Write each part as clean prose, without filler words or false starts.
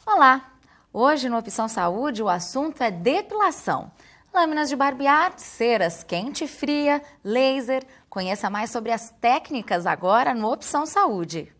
Olá! Hoje no Opção Saúde o assunto é depilação. Lâminas de barbear, ceras quente e fria, laser. Conheça mais sobre as técnicas agora no Opção Saúde.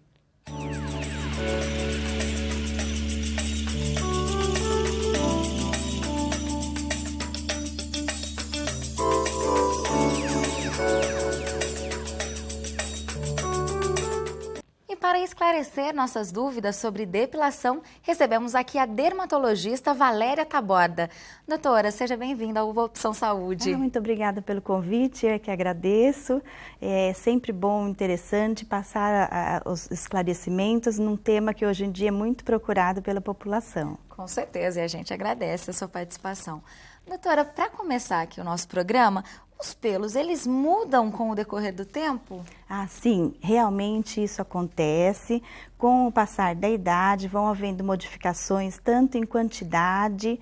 Para esclarecer nossas dúvidas sobre depilação, recebemos aqui a dermatologista Valéria Taborda. Doutora, seja bem-vinda ao Opção Saúde. Muito obrigada pelo convite, eu que agradeço. É sempre bom, interessante passar os esclarecimentos num tema que hoje em dia é muito procurado pela população. Com certeza, e a gente agradece a sua participação. Doutora, para começar aqui o nosso programa, os pelos, eles mudam com o decorrer do tempo? Ah, sim, realmente isso acontece. Com o passar da idade, vão havendo modificações tanto em quantidade,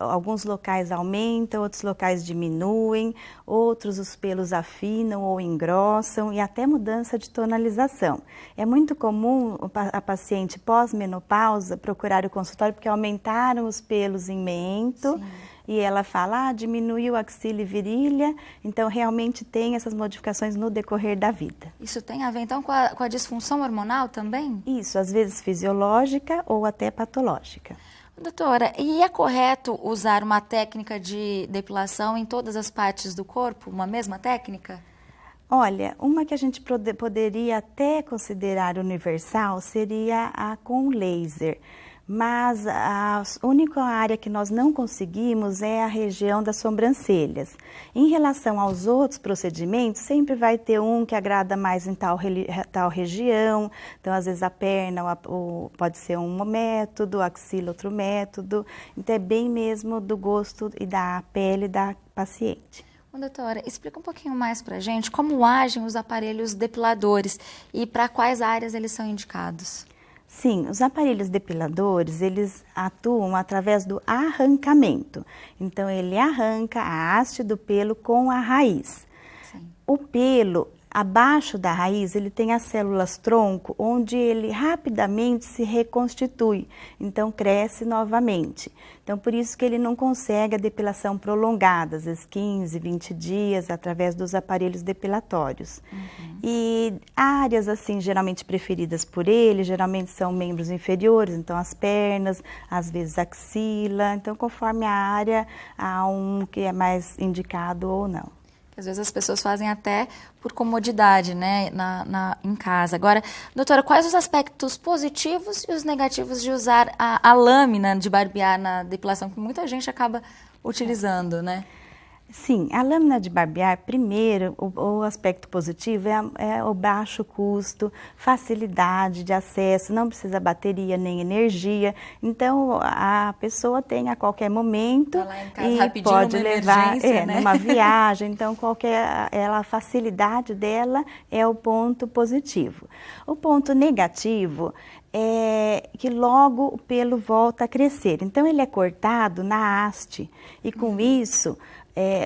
alguns locais aumentam, outros locais diminuem, outros os pelos afinam ou engrossam e até mudança de tonalização. É muito comum a paciente pós-menopausa procurar o consultório porque aumentaram os pelos em mento. Sim. E ela fala, diminuiu a axila e virilha, então realmente tem essas modificações no decorrer da vida. Isso tem a ver então com a disfunção hormonal também? Isso, às vezes fisiológica ou até patológica. Doutora, e é correto usar uma técnica de depilação em todas as partes do corpo, uma mesma técnica? Olha, uma que a gente poderia até considerar universal seria a com laser. Mas a única área que nós não conseguimos é a região das sobrancelhas. Em relação aos outros procedimentos, sempre vai ter um que agrada mais em tal região. Então, às vezes, a perna pode ser um método, a axila outro método. Então, é bem mesmo do gosto e da pele da paciente. Doutora, explica um pouquinho mais pra gente como agem os aparelhos depiladores e para quais áreas eles são indicados. Sim, os aparelhos depiladores, eles atuam através do arrancamento. Então, ele arranca a haste do pelo com a raiz. Sim. O pelo, abaixo da raiz, ele tem as células tronco, onde ele rapidamente se reconstitui. Então, cresce novamente. Então, por isso que ele não consegue a depilação prolongada, às vezes 15, 20 dias, através dos aparelhos depilatórios. E áreas, assim, geralmente preferidas por ele, geralmente são membros inferiores, então as pernas, às vezes axila. Então, conforme a área, há um que é mais indicado ou não. Às vezes as pessoas fazem até por comodidade, né, em casa. Agora, doutora, quais os aspectos positivos e os negativos de usar a lâmina de barbear na depilação, que muita gente acaba utilizando, né? Sim, a lâmina de barbear, primeiro, o aspecto positivo é o baixo custo, facilidade de acesso, não precisa bateria nem energia. Então, a pessoa tem a qualquer momento e pode levar numa viagem. Então, a facilidade dela é o ponto positivo. O ponto negativo é que logo o pelo volta a crescer. Então, ele é cortado na haste e com isso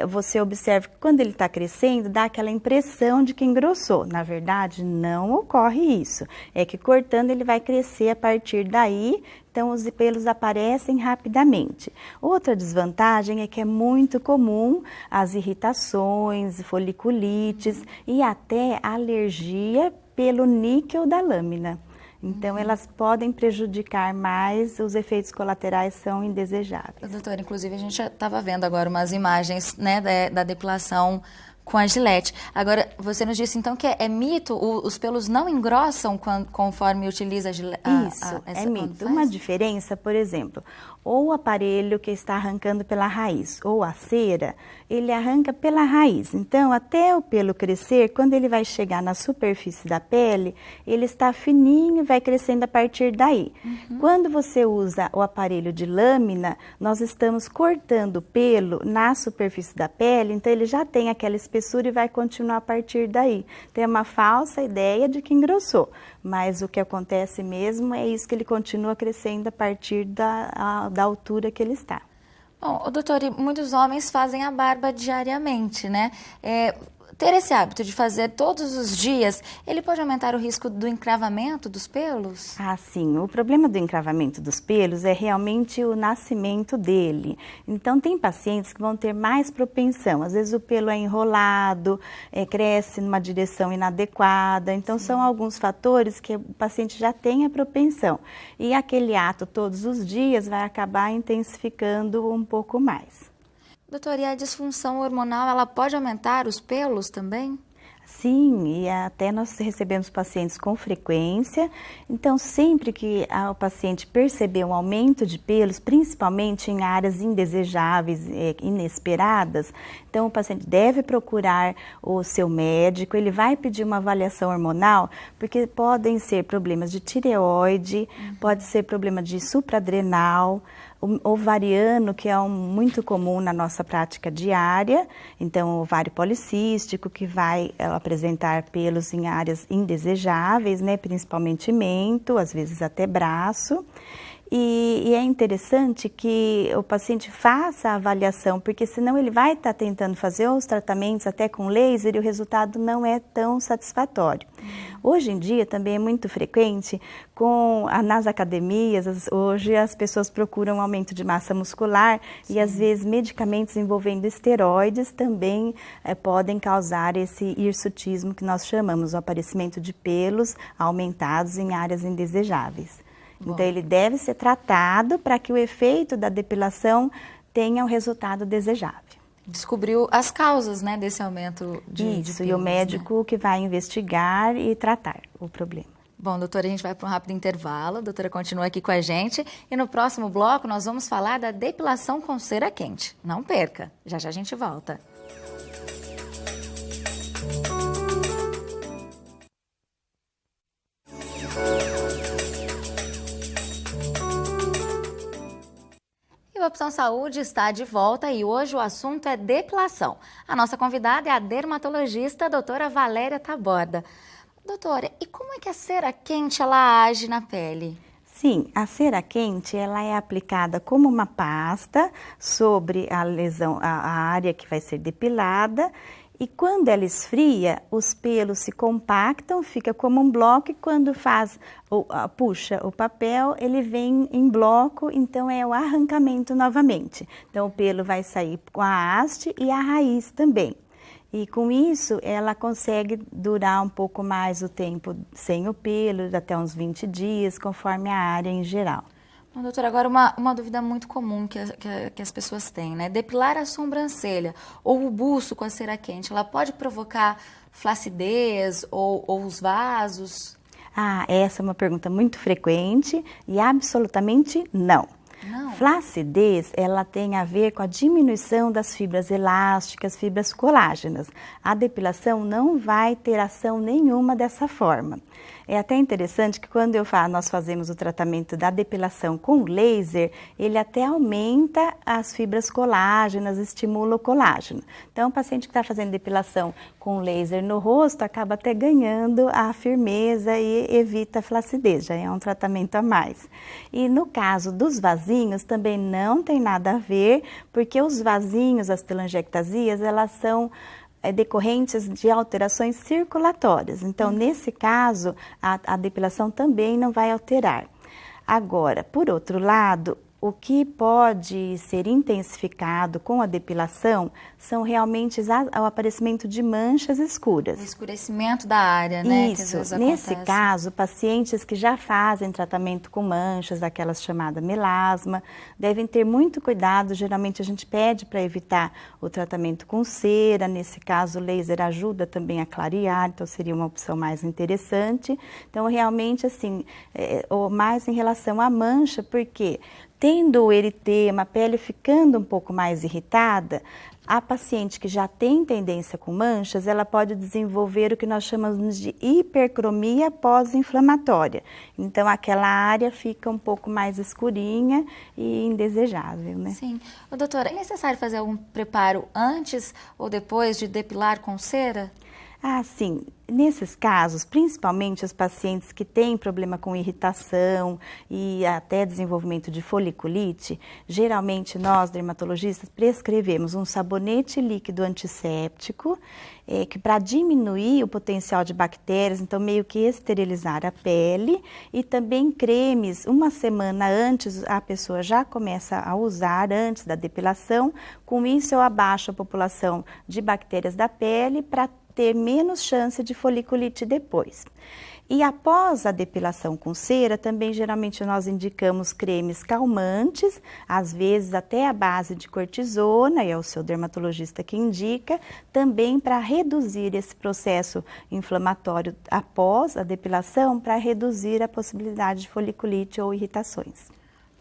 você observa que quando ele está crescendo, dá aquela impressão de que engrossou. Na verdade, não ocorre isso. É que cortando ele vai crescer a partir daí, então os pelos aparecem rapidamente. Outra desvantagem é que é muito comum as irritações, foliculites e até alergia pelo níquel da lâmina. Então, elas podem prejudicar mais, os efeitos colaterais são indesejáveis. Doutora, inclusive a gente já estava vendo agora umas imagens, né, da depilação com a Gillette. Agora, você nos disse então que é mito, os pelos não engrossam conforme utiliza a Gillette? Isso, é mito. Uma diferença, por exemplo, ou o aparelho que está arrancando pela raiz, ou a cera, ele arranca pela raiz. Então, até o pelo crescer, quando ele vai chegar na superfície da pele, ele está fininho e vai crescendo a partir daí. Quando você usa o aparelho de lâmina, nós estamos cortando o pelo na superfície da pele, então ele já tem aquela espessura e vai continuar a partir daí. Tem uma falsa ideia de que engrossou, mas o que acontece mesmo é isso, que ele continua crescendo a partir da altura que ele está. Bom, doutor, muitos homens fazem a barba diariamente, né? ter esse hábito de fazer todos os dias, ele pode aumentar o risco do encravamento dos pelos? Ah, sim. O problema do encravamento dos pelos é realmente o nascimento dele. Então, tem pacientes que vão ter mais propensão. Às vezes o pelo é enrolado, cresce numa direção inadequada. Então, são alguns fatores que o paciente já tem a propensão. E aquele ato todos os dias vai acabar intensificando um pouco mais. Doutora, e a disfunção hormonal, ela pode aumentar os pelos também? Sim, e até nós recebemos pacientes com frequência, então sempre que o paciente perceber um aumento de pelos, principalmente em áreas indesejáveis, inesperadas, então o paciente deve procurar o seu médico, ele vai pedir uma avaliação hormonal, porque podem ser problemas de tireoide, pode ser problema de supraadrenal, ovariano, que é muito comum na nossa prática diária, então ovário policístico, que vai apresentar pelos em áreas indesejáveis, né, principalmente mento, às vezes até braço. E é interessante que o paciente faça a avaliação, porque senão ele vai estar tentando fazer os tratamentos até com laser e o resultado não é tão satisfatório. Hoje em dia também é muito frequente, nas academias, hoje as pessoas procuram um aumento de massa muscular. Sim. E às vezes medicamentos envolvendo esteroides também podem causar esse hirsutismo que nós chamamos, o aparecimento de pelos aumentados em áreas indesejáveis. Bom. Então ele deve ser tratado para que o efeito da depilação tenha o resultado desejável. Descobriu as causas, né, desse aumento de pelos, e o médico, né, que vai investigar e tratar o problema. Bom, doutora, a gente vai para um rápido intervalo, a doutora continua aqui com a gente e no próximo bloco nós vamos falar da depilação com cera quente. Não perca, já já a gente volta. O Opção Saúde está de volta e hoje o assunto é depilação. A nossa convidada é a dermatologista, a doutora Valéria Taborda. Doutora, e como é que a cera quente ela age na pele? Sim, a cera quente ela é aplicada como uma pasta sobre a lesão, a área que vai ser depilada. E quando ela esfria, os pelos se compactam, fica como um bloco e quando puxa o papel, ele vem em bloco, então é o arrancamento novamente. Então o pelo vai sair com a haste e a raiz também. E com isso ela consegue durar um pouco mais o tempo sem o pelo, até uns 20 dias, conforme a área em geral. Bom, doutora, agora uma dúvida muito comum que as pessoas têm, né? Depilar a sobrancelha ou o buço com a cera quente, ela pode provocar flacidez ou os vasos? Ah, essa é uma pergunta muito frequente e absolutamente não. Não. Flacidez, ela tem a ver com a diminuição das fibras elásticas, fibras colágenas. A depilação não vai ter ação nenhuma dessa forma. É até interessante que quando nós fazemos o tratamento da depilação com laser, ele até aumenta as fibras colágenas, estimula o colágeno. Então, o paciente que está fazendo depilação com laser no rosto acaba até ganhando a firmeza e evita a flacidez, já é um tratamento a mais. E no caso dos vasinhos, também não tem nada a ver, porque os vasinhos, as telangiectasias, elas são decorrentes de alterações circulatórias. Então, nesse caso, a depilação também não vai alterar. Agora, por outro lado, o que pode ser intensificado com a depilação são realmente o aparecimento de manchas escuras. O escurecimento da área, né? Isso, nesse caso, pacientes que já fazem tratamento com manchas, aquelas chamadas melasma, devem ter muito cuidado. Geralmente a gente pede para evitar o tratamento com cera, nesse caso o laser ajuda também a clarear, então seria uma opção mais interessante. Então realmente assim, mais em relação à mancha, porque tendo o eritema, a pele ficando um pouco mais irritada, a paciente que já tem tendência com manchas, ela pode desenvolver o que nós chamamos de hipercromia pós-inflamatória. Então, aquela área fica um pouco mais escurinha e indesejável, né? Sim. Doutora, é necessário fazer algum preparo antes ou depois de depilar com cera? Ah, sim. Nesses casos, principalmente os pacientes que têm problema com irritação e até desenvolvimento de foliculite, geralmente nós, dermatologistas, prescrevemos um sabonete líquido antisséptico, que para diminuir o potencial de bactérias, então meio que esterilizar a pele, e também cremes, uma semana antes a pessoa já começa a usar antes da depilação, com isso eu abaixo a população de bactérias da pele para ter menos chance de foliculite depois. E após a depilação com cera, também geralmente nós indicamos cremes calmantes, às vezes até a base de cortisona, e é o seu dermatologista que indica, também para reduzir esse processo inflamatório após a depilação, para reduzir a possibilidade de foliculite ou irritações.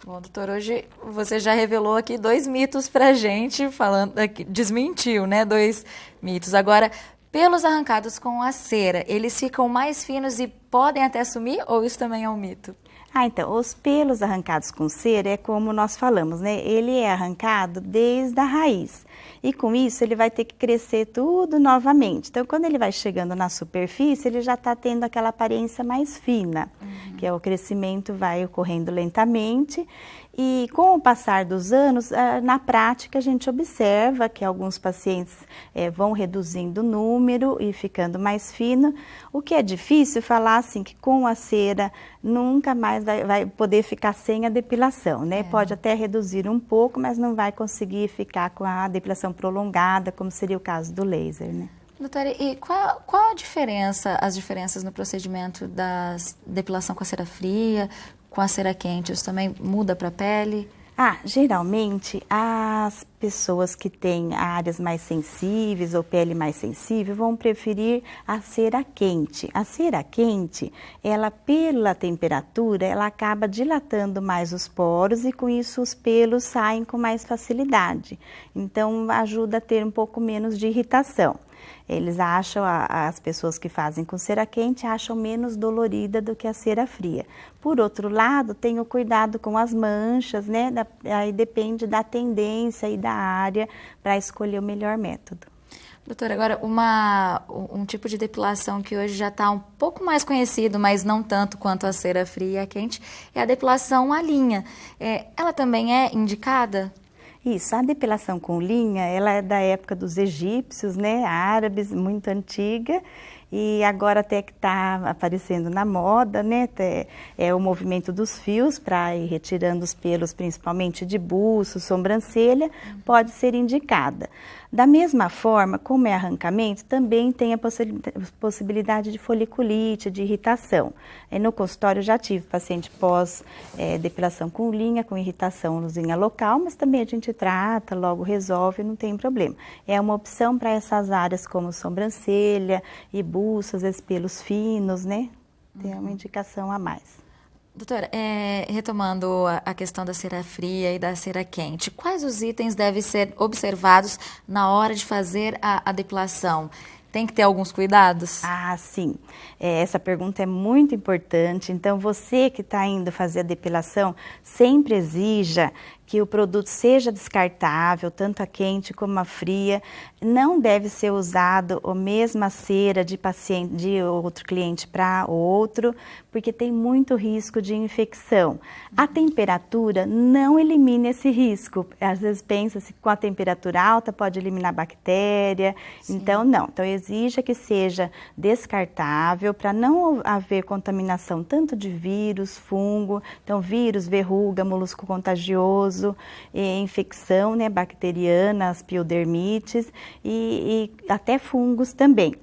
Bom, doutor, hoje você já revelou aqui 2 mitos pra gente, falando aqui, desmentiu, né? 2 mitos. Agora, pelos arrancados com a cera, eles ficam mais finos e podem até sumir, ou isso também é um mito? Ah, então, os pelos arrancados com cera é como nós falamos, né? Ele é arrancado desde a raiz. E com isso ele vai ter que crescer tudo novamente. Então, quando ele vai chegando na superfície, ele já está tendo aquela aparência mais fina, que é o crescimento vai ocorrendo lentamente. E com o passar dos anos, na prática a gente observa que alguns pacientes vão reduzindo o número e ficando mais fino. O que é difícil falar assim que com a cera nunca mais vai poder ficar sem a depilação, né? Pode até reduzir um pouco, mas não vai conseguir ficar com a depilação prolongada, como seria o caso do laser, né? Doutora, e qual a diferença, as diferenças no procedimento da depilação com a cera fria, com a cera quente? Isso também muda para a pele? Geralmente as pessoas que têm áreas mais sensíveis ou pele mais sensível vão preferir a cera quente. A cera quente, ela pela temperatura, ela acaba dilatando mais os poros e com isso os pelos saem com mais facilidade. Então ajuda a ter um pouco menos de irritação. Eles acham, as pessoas que fazem com cera quente, acham menos dolorida do que a cera fria. Por outro lado, tem o cuidado com as manchas, né? Aí depende da tendência e da área para escolher o melhor método. Doutora, agora um tipo de depilação que hoje já está um pouco mais conhecido, mas não tanto quanto a cera fria e a quente, é a depilação a linha. Ela também é indicada? Isso, a depilação com linha, ela é da época dos egípcios, né, árabes, muito antiga, e agora até que está aparecendo na moda, né, é o movimento dos fios para ir retirando os pelos, principalmente de buço, sobrancelha, pode ser indicada. Da mesma forma, como é arrancamento, também tem a possibilidade de foliculite, de irritação. No consultório já tive paciente pós depilação com linha, com irritaçãozinha local, mas também a gente trata, logo resolve, não tem problema. É uma opção para essas áreas como sobrancelha e buço, às vezes pelos finos, né? Tem uma indicação a mais. Doutora, retomando a questão da cera fria e da cera quente, quais os itens devem ser observados na hora de fazer a depilação? Tem que ter alguns cuidados? Sim. Essa pergunta é muito importante. Então, você que está indo fazer a depilação, sempre exija que o produto seja descartável, tanto a quente como a fria. Não deve ser usado a mesma cera de outro cliente para outro, porque tem muito risco de infecção. A temperatura não elimina esse risco. Às vezes pensa-se que com a temperatura alta pode eliminar bactéria. Sim. Então não. Então exija que seja descartável para não haver contaminação tanto de vírus, fungo, então vírus, verruga, molusco contagioso, infecção, né, bacteriana, as piodermites e até fungos também.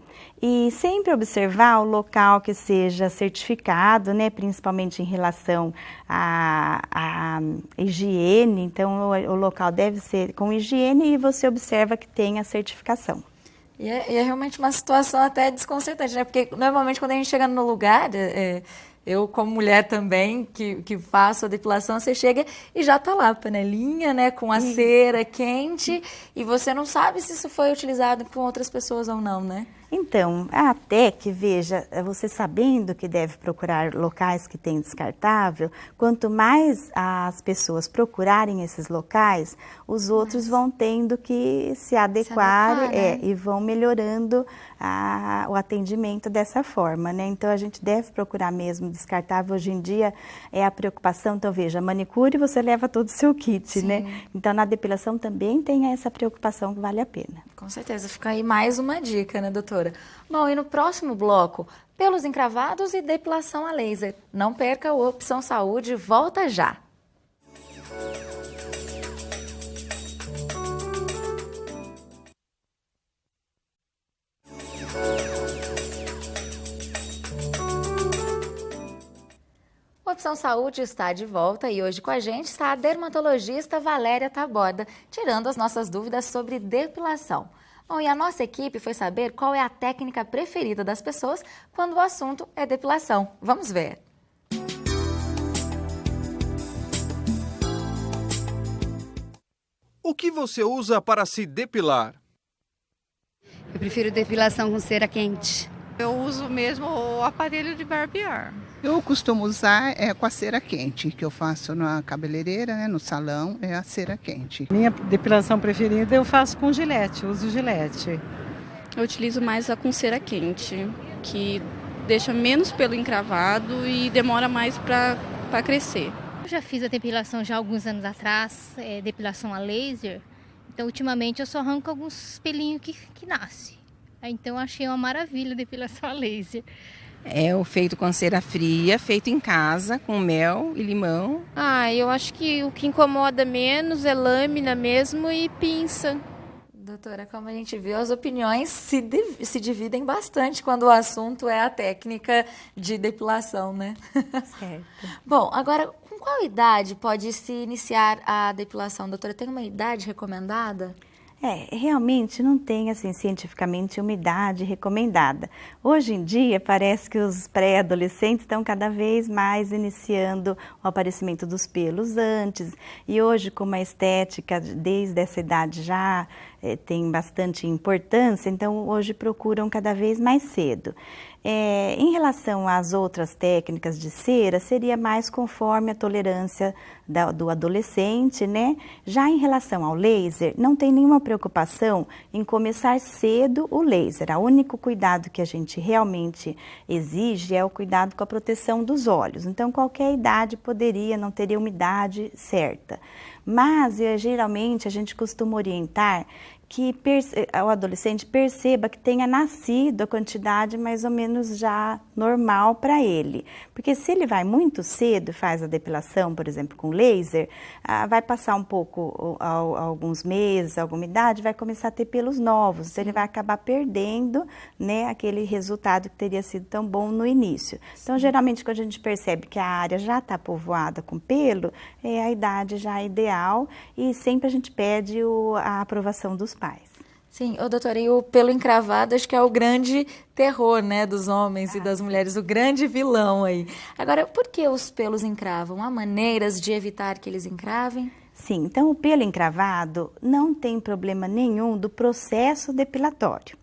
E sempre observar o local que seja certificado, né, principalmente em relação à higiene. Então, o local deve ser com higiene e você observa que tem a certificação. E é realmente uma situação até desconcertante, né? Porque normalmente quando a gente chega no lugar, eu como mulher também, que faço a depilação, você chega e já tá lá a panelinha, né, com a cera quente, e você não sabe se isso foi utilizado por outras pessoas ou não, né? Então, até que, veja, você sabendo que deve procurar locais que têm descartável, quanto mais as pessoas procurarem esses locais, os outros vão tendo que se adequar, né? e vão melhorando o atendimento dessa forma, né? Então, a gente deve procurar mesmo descartável. Hoje em dia é a preocupação, então veja, manicure você leva todo o seu kit, né? Então, na depilação também tem essa preocupação que vale a pena. Com certeza, fica aí mais uma dica, né, doutora? Bom, e no próximo bloco, pelos encravados e depilação a laser. Não perca o Opção Saúde, volta já! O Opção Saúde está de volta e hoje com a gente está a dermatologista Valéria Taborda, tirando as nossas dúvidas sobre depilação. Bom, e a nossa equipe foi saber qual é a técnica preferida das pessoas quando o assunto é depilação. Vamos ver. O que você usa para se depilar? Eu prefiro depilação com cera quente. Eu uso mesmo o aparelho de barbear. Eu costumo usar com a cera quente, que eu faço na cabeleireira, né, no salão, é a cera quente. Minha depilação preferida eu faço com Gillette, uso Gillette. Eu utilizo mais a com cera quente, que deixa menos pelo encravado e demora mais para crescer. Eu já fiz a depilação já há alguns anos atrás, depilação a laser. Então, ultimamente, eu só arranco alguns pelinhos que nascem. Então, achei uma maravilha a depilação a laser. É o feito com cera fria, feito em casa, com mel e limão. Eu acho que o que incomoda menos é lâmina mesmo e pinça. Doutora, como a gente viu, as opiniões se dividem bastante quando o assunto é a técnica de depilação, né? Certo. Bom, agora, com qual idade pode se iniciar a depilação, doutora? Tem uma idade recomendada? Realmente não tem, assim, cientificamente uma idade recomendada. Hoje em dia, parece que os pré-adolescentes estão cada vez mais iniciando o aparecimento dos pelos antes. E hoje, como a estética, desde essa idade já tem bastante importância, então hoje procuram cada vez mais cedo. Em relação às outras técnicas de cera, seria mais conforme a tolerância do adolescente, né? Já em relação ao laser, não tem nenhuma preocupação em começar cedo o laser. O único cuidado que a gente realmente exige é o cuidado com a proteção dos olhos. Então, qualquer idade poderia, não teria uma idade certa. Mas, geralmente, a gente costuma orientar que o adolescente perceba que tenha nascido a quantidade mais ou menos já normal para ele. Porque se ele vai muito cedo e faz a depilação, por exemplo, com laser, vai passar um pouco, alguns meses, alguma idade, vai começar a ter pelos novos. Então, ele vai acabar perdendo, né, aquele resultado que teria sido tão bom no início. Então, geralmente, quando a gente percebe que a área já está povoada com pelo, a idade já é ideal e sempre a gente pede a aprovação dos pais. Sim, doutora, e o pelo encravado acho que é o grande terror, né, dos homens e das mulheres, o grande vilão aí. Agora, por que os pelos encravam? Há maneiras de evitar que eles encravem? Sim, então o pelo encravado não tem problema nenhum do processo depilatório.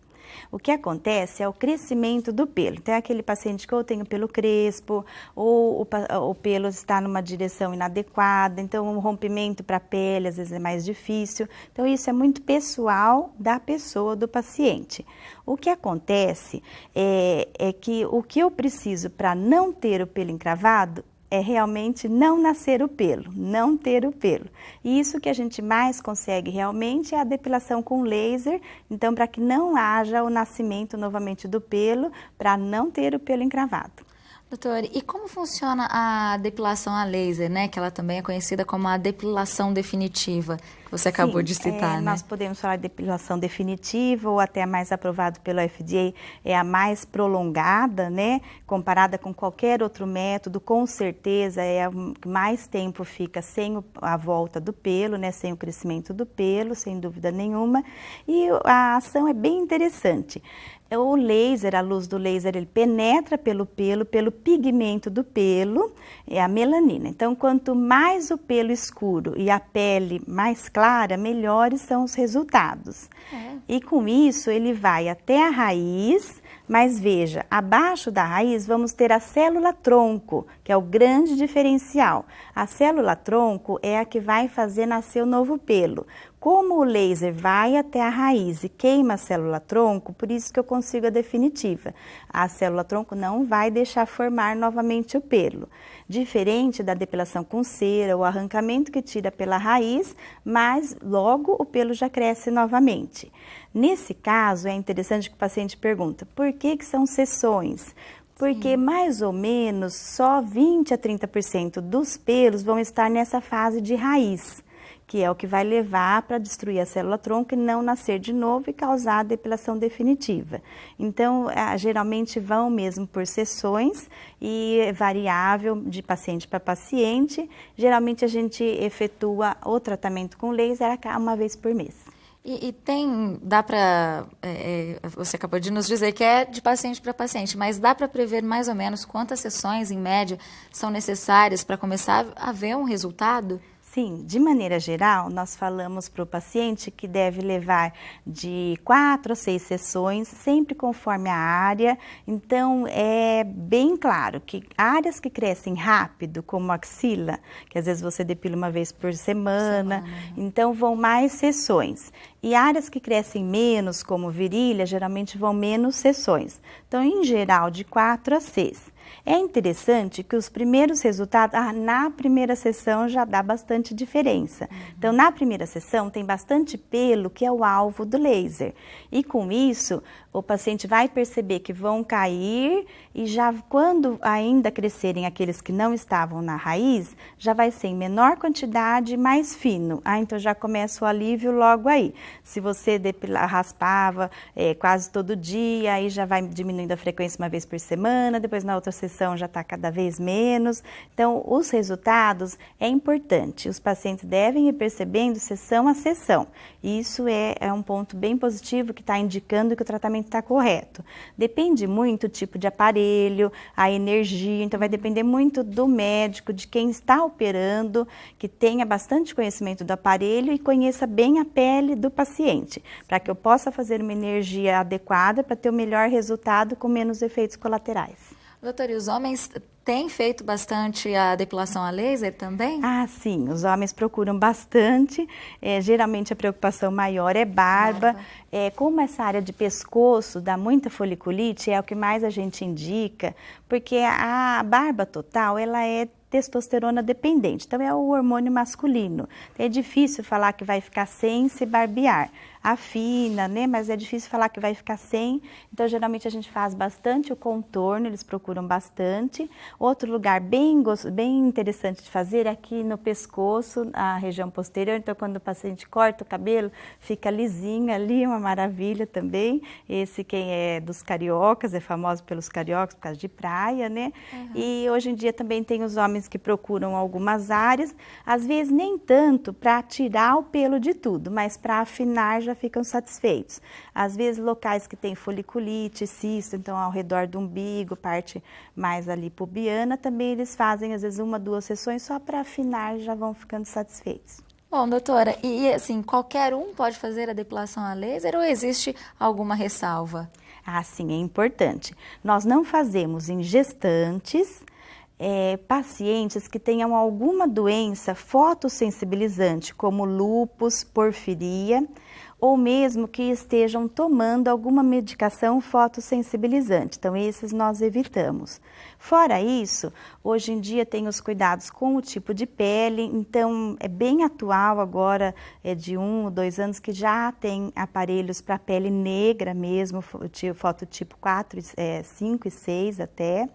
O que acontece é o crescimento do pelo. Tem aquele paciente que ou tem o pelo crespo, ou o pelo está numa direção inadequada, então o rompimento para a pele às vezes é mais difícil. Então isso é muito pessoal da pessoa, do paciente. O que acontece é que o que eu preciso para não ter o pelo encravado é realmente não nascer o pelo, não ter o pelo. E isso que a gente mais consegue realmente é a depilação com laser, então para que não haja o nascimento novamente do pelo, para não ter o pelo encravado. Doutora, e como funciona a depilação a laser, né? Que ela também é conhecida como a depilação definitiva, que você acabou de citar, né? Nós podemos falar de depilação definitiva ou até a mais aprovada pelo FDA, é a mais prolongada, né? Comparada com qualquer outro método, com certeza é a que mais tempo fica sem a volta do pelo, né? Sem o crescimento do pelo, sem dúvida nenhuma. E a ação é bem interessante. O laser, a luz do laser, ele penetra pelo pigmento do pelo, é a melanina. Então, quanto mais o pelo escuro e a pele mais clara, clara, melhores são os resultados. E com isso ele vai até a raiz, mas veja, abaixo da raiz vamos ter a célula-tronco, que é o grande diferencial. A célula-tronco é a que vai fazer nascer o novo pelo. Como o laser vai até a raiz e queima a célula-tronco, por isso que eu consigo a definitiva. A célula-tronco não vai deixar formar novamente o pelo. Diferente da depilação com cera, o arrancamento que tira pela raiz, mas logo o pelo já cresce novamente. Nesse caso, é interessante que o paciente pergunta, por que são sessões? Porque mais ou menos só 20 a 30% dos pelos vão estar nessa fase de raiz, que é o que vai levar para destruir a célula-tronco e não nascer de novo e causar a depilação definitiva. Então, geralmente vão mesmo por sessões e é variável de paciente para paciente. Geralmente a gente efetua o tratamento com laser uma vez por mês. E dá para, você acabou de nos dizer que é de paciente para paciente, mas dá para prever mais ou menos quantas sessões, em média, são necessárias para começar a ver um resultado? Sim, de maneira geral, nós falamos para o paciente que deve levar de 4 a 6 sessões, sempre conforme a área. Então, é bem claro que áreas que crescem rápido, como a axila, que às vezes você depila uma vez por semana, então vão mais sessões. E áreas que crescem menos, como virilha, geralmente vão menos sessões. Então, em geral, de 4 a 6. É interessante que os primeiros resultados, na primeira sessão já dá bastante diferença. Então, na primeira sessão tem bastante pelo que é o alvo do laser. E com isso, o paciente vai perceber que vão cair e já quando ainda crescerem aqueles que não estavam na raiz, já vai ser em menor quantidade e mais fino. Então já começa o alívio logo aí. Se você raspava quase todo dia, aí já vai diminuindo a frequência uma vez por semana, depois na outra sessão já está cada vez menos. Então, os resultados é importante. Os pacientes devem ir percebendo sessão a sessão. Isso é um ponto bem positivo que está indicando que o tratamento está correto. Depende muito do tipo de aparelho, a energia, então vai depender muito do médico, de quem está operando, que tenha bastante conhecimento do aparelho e conheça bem a pele do paciente, para que eu possa fazer uma energia adequada para ter o melhor resultado com menos efeitos colaterais. Doutora, e os homens têm feito bastante a depilação a laser também? Sim, os homens procuram bastante. Geralmente a preocupação maior é barba. Como essa área de pescoço dá muita foliculite, é o que mais a gente indica, porque a barba total, ela é testosterona dependente, então é o hormônio masculino. É difícil falar que vai ficar sem se barbear. Afina, né? Mas é difícil falar que vai ficar sem. Então, geralmente a gente faz bastante o contorno, eles procuram bastante. Outro lugar bem interessante de fazer é aqui no pescoço, a região posterior. Então, quando o paciente corta o cabelo, fica lisinho ali, uma maravilha também. Esse quem é dos cariocas, é famoso pelos cariocas por causa de praia, né? E hoje em dia também tem os homens que procuram algumas áreas, às vezes nem tanto para tirar o pelo de tudo, mas para afinar já ficam satisfeitos. Às vezes locais que tem foliculite, cisto, então ao redor do umbigo, parte mais ali pubiana, também eles fazem às vezes 1, 2 sessões só para afinar e já vão ficando satisfeitos. Bom, doutora, e assim, qualquer um pode fazer a depilação a laser ou existe alguma ressalva? Sim, é importante. Nós não fazemos em gestantes, pacientes que tenham alguma doença fotossensibilizante, como lúpus, porfiria, ou mesmo que estejam tomando alguma medicação fotossensibilizante. Então, esses nós evitamos. Fora isso, hoje em dia tem os cuidados com o tipo de pele, então é bem atual agora, de 1 ou 2 anos, que já tem aparelhos para pele negra mesmo, fototipo 4, 5 e 6 até.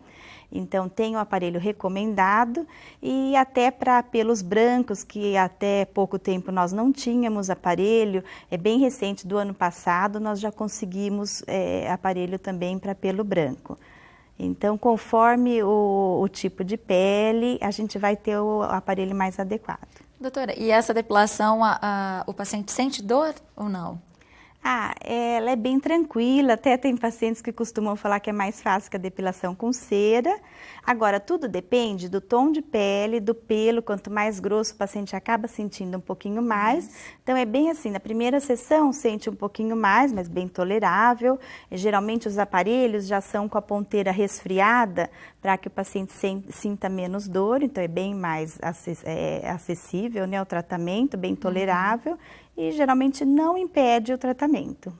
Então, tem o aparelho recomendado e até para pelos brancos, que até pouco tempo nós não tínhamos aparelho, é bem recente, do ano passado, nós já conseguimos aparelho também para pelo branco. Então, conforme o tipo de pele, a gente vai ter o aparelho mais adequado. Doutora, e essa depilação, o paciente sente dor ou não? Ela é bem tranquila, até tem pacientes que costumam falar que é mais fácil que a depilação com cera. Agora, tudo depende do tom de pele, do pelo, quanto mais grosso o paciente acaba sentindo um pouquinho mais. Então, é bem assim, na primeira sessão sente um pouquinho mais, mas bem tolerável. Geralmente, os aparelhos já são com a ponteira resfriada para que o paciente sinta menos dor, então é bem mais acessível, né, o tratamento, bem tolerável. E geralmente não impede o tratamento.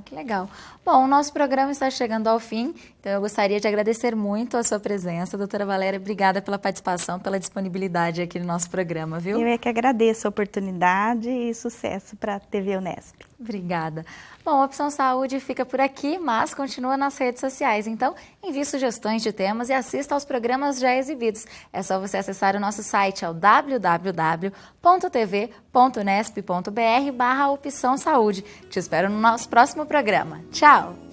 Que legal. Bom, o nosso programa está chegando ao fim, então eu gostaria de agradecer muito a sua presença. Doutora Valéria, obrigada pela participação, pela disponibilidade aqui no nosso programa, viu? Eu é que agradeço a oportunidade e sucesso para a TV Unesp. Obrigada. Bom, a Opção Saúde fica por aqui, mas continua nas redes sociais. Então, envie sugestões de temas e assista aos programas já exibidos. É só você acessar o nosso site, é o www.tv.unesp.br/Opção Saúde. Te espero no nosso próximo programa. Tchau!